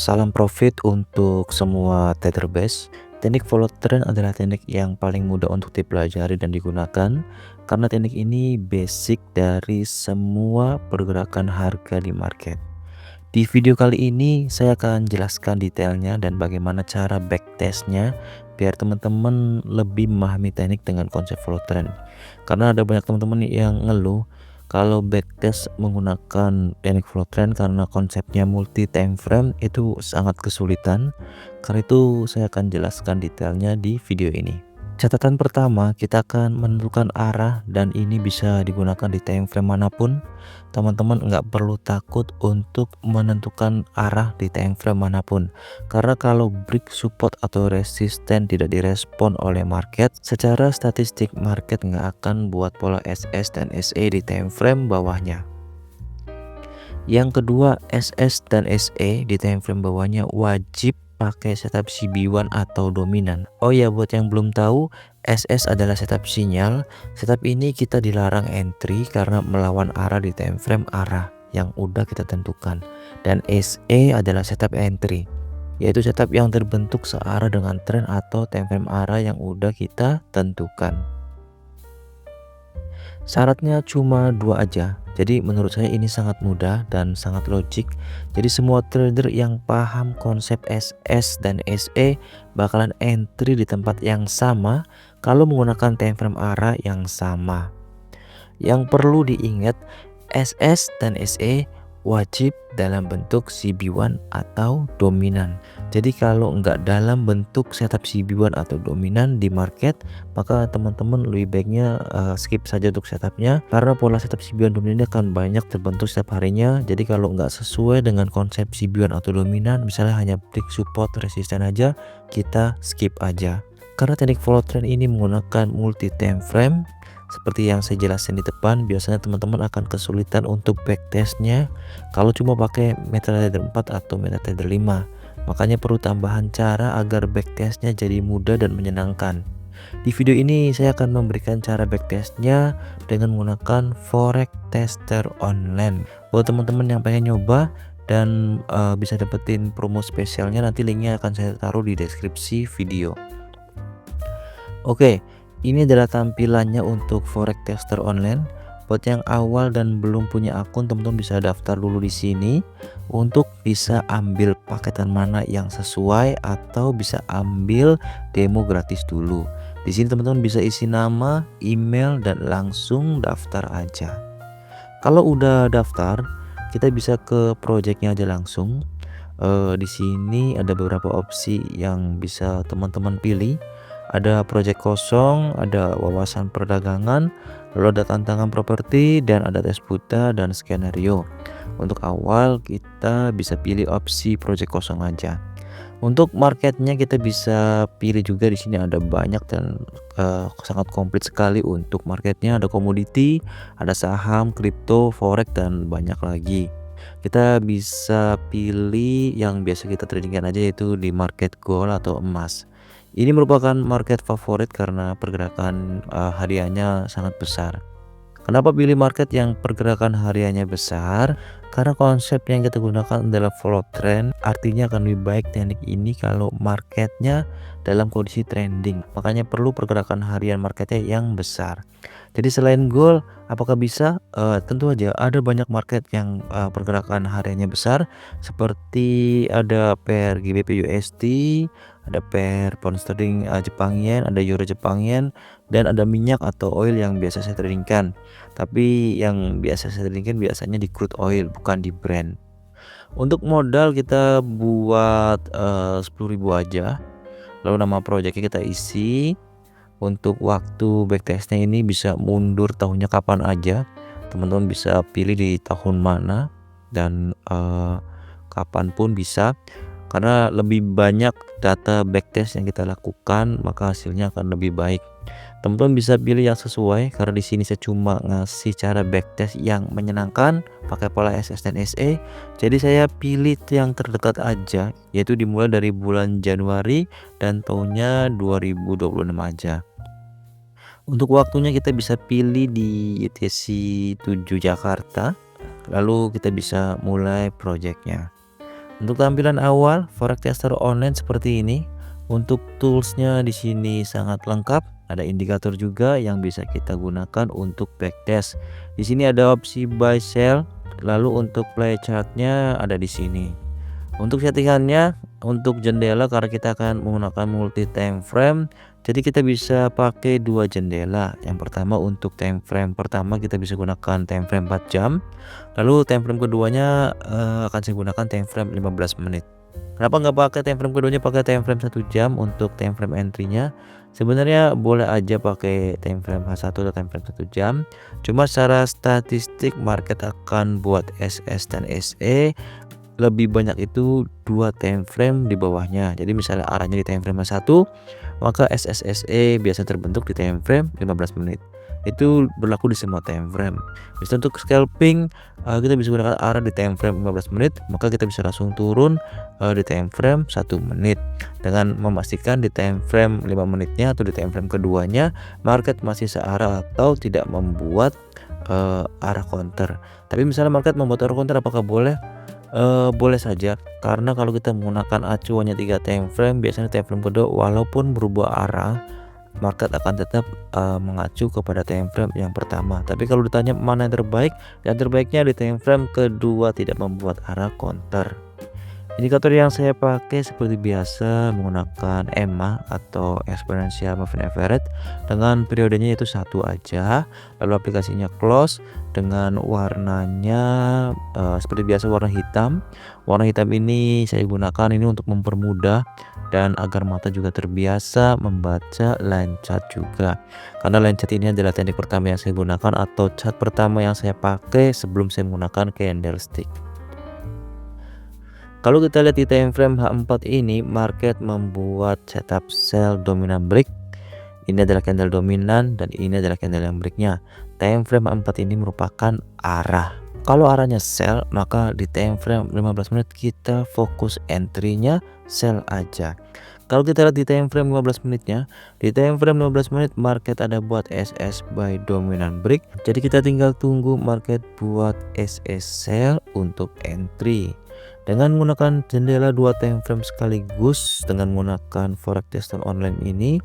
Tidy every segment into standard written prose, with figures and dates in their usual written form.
Salam profit untuk semua trader base. Teknik follow trend adalah teknik yang paling mudah untuk dipelajari dan digunakan karena teknik ini basic dari semua pergerakan harga di market. Di video kali ini saya akan jelaskan detailnya dan bagaimana cara backtestnya biar teman-teman lebih memahami teknik dengan konsep follow trend. Karena ada banyak teman-teman yang ngeluh kalau backtest menggunakan teknik follow trend karena konsepnya multi time frame itu sangat kesulitan. Karena itu saya akan jelaskan detailnya di video ini. Catatan pertama, kita akan menentukan arah dan ini bisa digunakan di time frame manapun. Teman-teman nggak perlu takut untuk menentukan arah di time frame manapun. Karena kalau break support atau resisten tidak direspon oleh market, secara statistik market nggak akan buat pola SS dan SE di time frame bawahnya. Yang kedua, SS dan SE di time frame bawahnya wajib pakai setup CB1 atau dominan. Oh ya, buat yang belum tahu, SS adalah setup sinyal. Setup ini kita dilarang entry karena melawan arah di time frame arah yang udah kita tentukan. Dan SE adalah setup entry, yaitu setup yang terbentuk searah dengan tren atau time frame arah yang udah kita tentukan. Syaratnya cuma dua aja. Jadi menurut saya ini sangat mudah dan sangat logik. Jadi semua trader yang paham konsep SS dan SE bakalan entry di tempat yang sama kalau menggunakan time frame arah yang sama. Yang perlu diingat, SS dan SE wajib dalam bentuk CB1 atau dominan. Jadi kalau nggak dalam bentuk setup CB1 atau dominan di market, maka teman-teman lebih baiknya skip saja untuk setupnya, karena pola setup CB1 dominan ini akan banyak terbentuk setiap harinya. Jadi kalau nggak sesuai dengan konsep CB1 atau dominan, misalnya hanya break support resisten aja, kita skip aja. Karena teknik follow trend ini menggunakan multi time frame, seperti yang saya jelaskan di depan, biasanya teman-teman akan kesulitan untuk backtestnya kalau cuma pakai MetaTrader 4 atau MetaTrader 5. Makanya perlu tambahan cara agar backtestnya jadi mudah dan menyenangkan. Di video ini saya akan memberikan cara backtestnya dengan menggunakan Forex Tester Online. Buat teman-teman yang pengen nyoba dan bisa dapetin promo spesialnya, nanti linknya akan saya taruh di deskripsi video. Oke, ini adalah tampilannya untuk Forex Tester Online. Buat yang awal dan belum punya akun, teman-teman bisa daftar dulu di sini untuk bisa ambil paketan mana yang sesuai atau bisa ambil demo gratis dulu. Di sini teman-teman bisa isi nama, email dan langsung daftar aja. Kalau udah daftar, kita bisa ke projectnya aja langsung. Di sini ada beberapa opsi yang bisa teman-teman pilih. Ada project kosong, ada wawasan perdagangan, lalu ada tantangan properti, dan ada tes buta dan skenario. Untuk awal kita bisa pilih opsi project kosong aja. Untuk marketnya kita bisa pilih juga, di sini ada banyak dan sangat komplit sekali untuk marketnya. Ada komoditi, ada saham, kripto, forex dan banyak lagi. Kita bisa pilih yang biasa kita tradingkan aja, yaitu di market gold atau emas. Ini merupakan market favorit karena pergerakan hariannya sangat besar. Kenapa pilih market yang pergerakan hariannya besar? Karena konsep yang kita gunakan adalah follow trend, artinya akan lebih baik teknik ini kalau marketnya dalam kondisi trending. Makanya perlu pergerakan harian marketnya yang besar. Jadi selain gold, apakah bisa? Tentu aja ada banyak market yang pergerakan hariannya besar, seperti ada pair GBP USD, ada pair pound sterling Jepang yen, ada euro Jepang yen, dan ada minyak atau oil yang biasa saya tradingkan. Tapi yang biasa saya tradingkan biasanya di crude oil, bukan di Brent. Untuk modal kita buat 10.000 aja. Lalu nama projectnya kita isi. Untuk waktu backtestnya ini bisa mundur tahunnya kapan aja. Teman-teman bisa pilih di tahun mana dan kapanpun bisa. Karena lebih banyak data backtest yang kita lakukan, maka hasilnya akan lebih baik. Teman-teman bisa pilih yang sesuai, karena di sini saya cuma ngasih cara backtest yang menyenangkan pakai pola SS dan SE. Jadi saya pilih yang terdekat aja, yaitu dimulai dari bulan Januari dan tahunnya 2026 aja. Untuk waktunya kita bisa pilih di UTC 7 Jakarta. Lalu kita bisa mulai projectnya. Untuk tampilan awal forex tester online seperti ini. Untuk toolsnya di sini sangat lengkap. Ada indikator juga yang bisa kita gunakan untuk backtest. Di sini ada opsi buy sell. Lalu untuk play chartnya ada di sini. Untuk settingannya, untuk jendela karena kita akan menggunakan multi time frame, jadi kita bisa pakai dua jendela. Yang pertama untuk time frame pertama kita bisa gunakan time frame 4 jam. Lalu time frame keduanya akan saya gunakan time frame 15 menit. Kenapa nggak pakai time frame keduanya, pakai time frame 1 jam untuk time frame entry-nya? Sebenarnya boleh aja pakai time frame H1 atau time frame 1 jam. Cuma secara statistik market akan buat SS dan SE lebih banyak itu dua time frame di bawahnya. Jadi misalnya arahnya di time frame 1, maka SSSE biasa terbentuk di time frame 15 menit. Itu berlaku di semua time frame. Bisa untuk scalping kita bisa gunakan arah di time frame 15 menit, maka kita bisa langsung turun di time frame 1 menit dengan memastikan di time frame 5 menitnya atau di time frame keduanya market masih searah atau tidak membuat arah counter. Tapi misalnya market membuat arah counter, apakah boleh? Boleh saja, karena kalau kita menggunakan acuannya 3 time frame, biasanya time frame kedua walaupun berubah arah, market akan tetap mengacu kepada time frame yang pertama. Tapi kalau ditanya mana yang terbaiknya di time frame kedua tidak membuat arah counter. Indikator yang saya pakai seperti biasa menggunakan EMA atau Exponential Moving Average dengan periodenya itu satu aja. Lalu aplikasinya close dengan warnanya seperti biasa warna hitam. Warna hitam ini saya gunakan ini untuk mempermudah dan agar mata juga terbiasa membaca line chart juga. Karena line chart ini adalah teknik pertama yang saya gunakan atau chart pertama yang saya pakai sebelum saya menggunakan candlestick. Kalau kita lihat di time frame H4 ini, market membuat setup sell dominant break. Ini adalah candle dominan dan ini adalah candle yang breaknya. Time frame H4 ini merupakan arah. Kalau arahnya sell, maka di time frame 15 menit kita fokus entry-nya sell aja. Kalau kita lihat di time frame 15 menitnya, di time frame 15 menit market ada buat SS buy dominant break. Jadi kita tinggal tunggu market buat SS sell untuk entry. Dengan menggunakan jendela 2 time frame sekaligus dengan menggunakan forex tester online ini,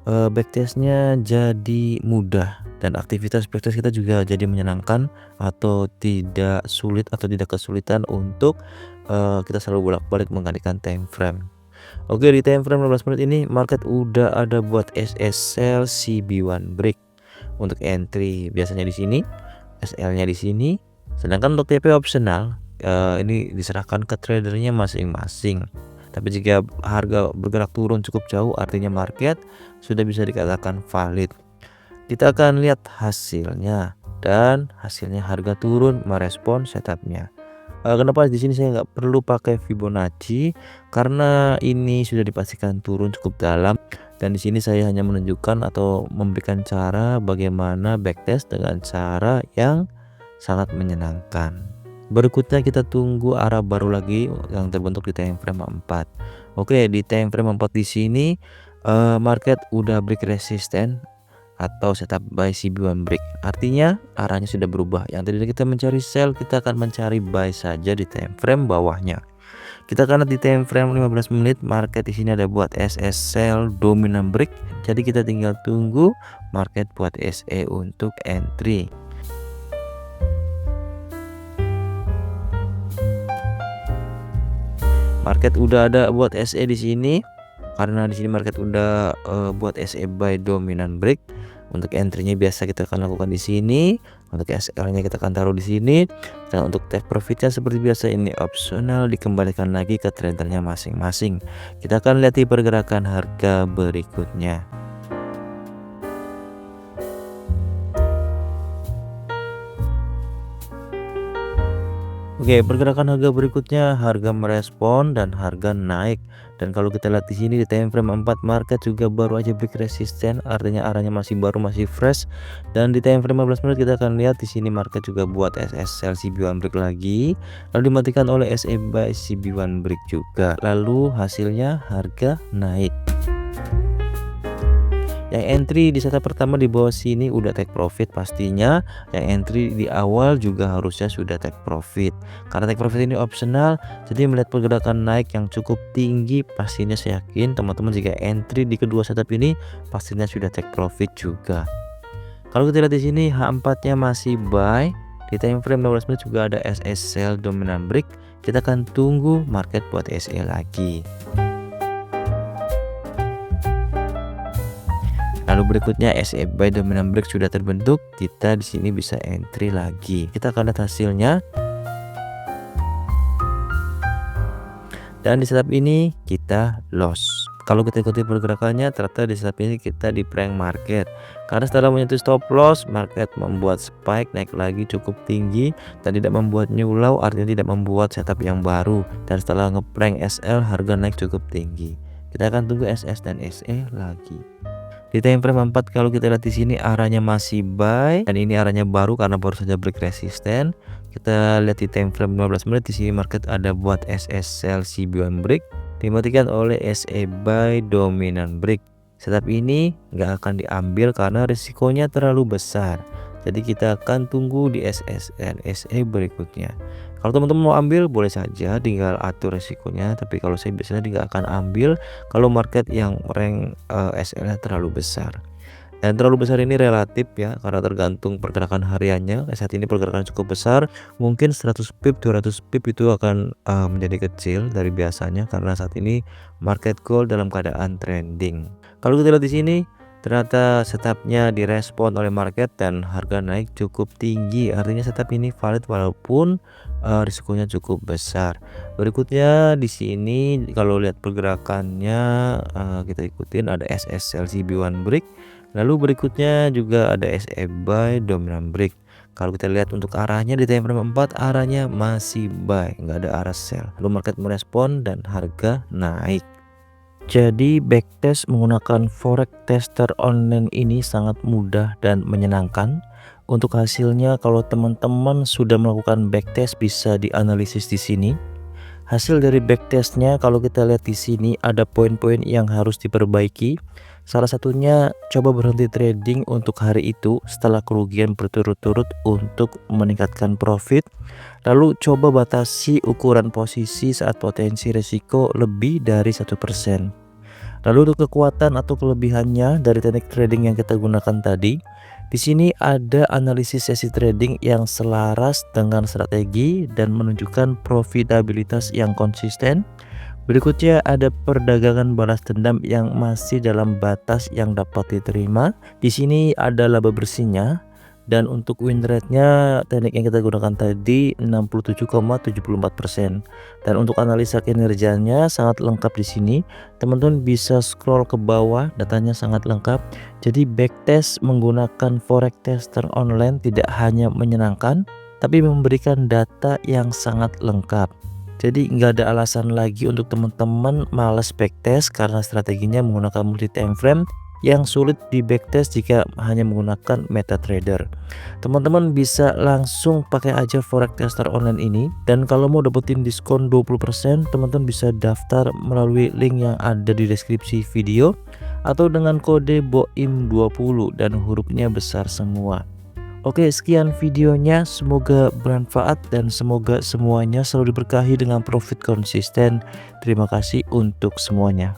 backtestnya jadi mudah dan aktivitas backtest kita juga jadi menyenangkan atau tidak sulit atau tidak kesulitan untuk kita selalu bolak-balik menggantikan time frame. Oke, di time frame 15 menit ini market udah ada buat SS sell CB1 break untuk entry biasanya di sini, SL-nya di sini. Sedangkan untuk TP optional ini diserahkan ke tradernya masing-masing. Tapi jika harga bergerak turun cukup jauh, artinya market sudah bisa dikatakan valid. Kita akan lihat hasilnya, dan hasilnya harga turun merespon setupnya. Kenapa di sini saya nggak perlu pakai Fibonacci? Karena ini sudah dipastikan turun cukup dalam, dan di sini saya hanya menunjukkan atau memberikan cara bagaimana backtest dengan cara yang sangat menyenangkan. Berikutnya kita tunggu arah baru lagi yang terbentuk di time frame 4. Oke, di time frame 4 di sini market udah break resisten atau setup buy CB1 break. Artinya arahnya sudah berubah. Yang tadi kita mencari sell, kita akan mencari buy saja di time frame bawahnya. Kita akan lihat di time frame 15 menit market di sini ada buat SS sell dominant break. Jadi kita tinggal tunggu market buat SE untuk entry. Market udah ada buat SE di sini karena di sini market udah buat SE buy dominant break. Untuk entry-nya biasa kita akan lakukan di sini. Untuk SL-nya kita akan taruh di sini. Dan untuk take profit-nya seperti biasa ini opsional dikembalikan lagi ke tradernya masing-masing. Kita akan lihat di pergerakan harga berikutnya. Oke, pergerakan harga berikutnya harga merespon dan harga naik. Dan kalau kita lihat di sini di time frame 4 market juga baru aja break resisten, artinya arahnya masih baru, masih fresh. Dan di time frame 15 menit kita akan lihat di sini market juga buat SS sell CB1 break lagi, lalu dimatikan oleh SE buy CB1 break juga. Lalu hasilnya harga naik. Yang entry di setup pertama di bawah sini udah take profit pastinya, yang entry di awal juga harusnya sudah take profit. Karena take profit ini optional, jadi melihat pergerakan naik yang cukup tinggi, pastinya saya yakin teman-teman jika entry di kedua setup ini pastinya sudah take profit juga. Kalau kita lihat di sini H4-nya masih buy, di time frame 15 menit juga ada SS sell dominant break. Kita akan tunggu market buat SE lagi. Lalu berikutnya SE buy dominant break sudah terbentuk, kita di sini bisa entry lagi. Kita akan lihat hasilnya. Dan di setup ini kita loss. Kalau kita ikuti pergerakannya, ternyata di setup ini kita di prank market. Karena setelah menyentuh stop loss, market membuat spike naik lagi cukup tinggi dan tidak membuat new low, artinya tidak membuat setup yang baru. Dan setelah ngeprank SL, harga naik cukup tinggi. Kita akan tunggu SS dan SE lagi. Di time frame 4 kalau kita lihat di sini arahnya masih buy dan ini arahnya baru karena baru saja break resisten. Kita lihat di time frame 15 menit di sini market ada buat SS sell CB1 break dimatikan oleh SE buy dominant break. Setup ini nggak akan diambil karena risikonya terlalu besar. Jadi kita akan tunggu di SS dan SE berikutnya. Kalau teman-teman mau ambil boleh saja, tinggal atur resikonya. Tapi kalau saya biasanya tidak akan ambil kalau market yang rank SL-nya terlalu besar. Dan terlalu besar ini relatif ya, karena tergantung pergerakan hariannya. Saat ini pergerakan cukup besar, mungkin 100 pip, 200 pip itu akan menjadi kecil dari biasanya karena saat ini market gold dalam keadaan trending. Kalau kita lihat di sini, ternyata setupnya direspon oleh market dan harga naik cukup tinggi. Artinya setup ini valid walaupun risikonya cukup besar. Berikutnya di sini kalau lihat pergerakannya kita ikutin ada SS sell CB1 break. Lalu berikutnya juga ada SE buy dominant break. Kalau kita lihat untuk arahnya di time frame 4 arahnya masih buy, nggak ada arah sell. Lalu market merespon dan harga naik. Jadi backtest menggunakan forex tester online ini sangat mudah dan menyenangkan. Untuk hasilnya kalau teman-teman sudah melakukan backtest bisa dianalisis di sini. Hasil dari backtestnya kalau kita lihat di sini ada poin-poin yang harus diperbaiki. Salah satunya coba berhenti trading untuk hari itu setelah kerugian berturut-turut untuk meningkatkan profit. Lalu coba batasi ukuran posisi saat potensi risiko lebih dari 1%. Lalu untuk kekuatan atau kelebihannya dari teknik trading yang kita gunakan tadi, di sini ada analisis sesi trading yang selaras dengan strategi dan menunjukkan profitabilitas yang konsisten. Berikutnya ada perdagangan balas dendam yang masih dalam batas yang dapat diterima. Di sini ada laba bersihnya. Dan untuk win rate-nya teknik yang kita gunakan tadi 67,74%. Dan untuk analisa kinerjanya sangat lengkap di sini. Teman-teman bisa scroll ke bawah, datanya sangat lengkap. Jadi backtest menggunakan forex tester online tidak hanya menyenangkan, tapi memberikan data yang sangat lengkap. Jadi nggak ada alasan lagi untuk teman-teman malas backtest karena strateginya menggunakan multi time frame yang sulit di backtest jika hanya menggunakan MetaTrader. Teman-teman bisa langsung pakai aja forex tester online ini, dan kalau mau dapetin diskon 20% teman-teman bisa daftar melalui link yang ada di deskripsi video atau dengan kode BOIM20 dan hurufnya besar semua. Oke, sekian videonya, semoga bermanfaat dan semoga semuanya selalu diberkahi dengan profit konsisten. Terima kasih untuk semuanya.